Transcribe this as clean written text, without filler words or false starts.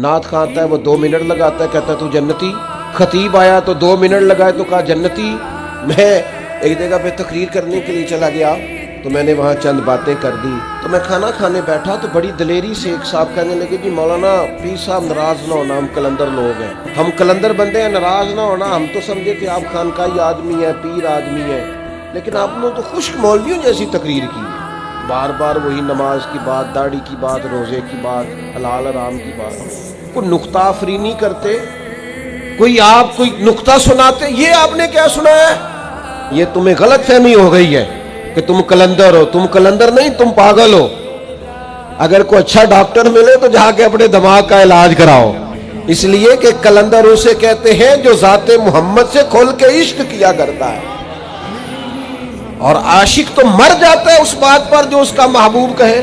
नात खां आता है वो 2 मिनट लगाता है, कहता है तू जन्नती। खतीब आया तो 2 मिनट लगाए तो कहा जन्नती। मैं एक जगह पे तकरीर करने के लिए चला गया तो मैंने वहाँ चंद बातें कर दी। तो मैं खाना खाने बैठा तो बड़ी दलेरी से एक साहब कहने लगे जी मौलाना पीर साहब नाराज ना होना, हम कलंदर लोग हैं, हम कलंदर बंदे हैं, नाराज ना होना, हम तो समझे थे आप खानकाही आदमी है, पीर आदमी है, लेकिन आपने तो खुश्क मौलवियों जैसी तकरीर की है। बार बार वही नमाज की बात, दाढ़ी की बात, रोजे की बात, हलाल हराम की बात, कोई नुक्ता अफरीनी करते, कोई नुक्ता सुनाते। ये आपने क्या सुनाया? ये तुम्हें गलत फहमी हो गई है कि तुम कलंदर हो। तुम कलंदर नहीं, तुम पागल हो। अगर कोई अच्छा डॉक्टर मिले तो जाके अपने दिमाग का इलाज कराओ, इसलिए कि कलंदर उसे कहते हैं जो ज़ाते मोहम्मद से खोल के इश्क किया करता है, और आशिक तो मर जाता है उस बात पर जो उसका महबूब कहे।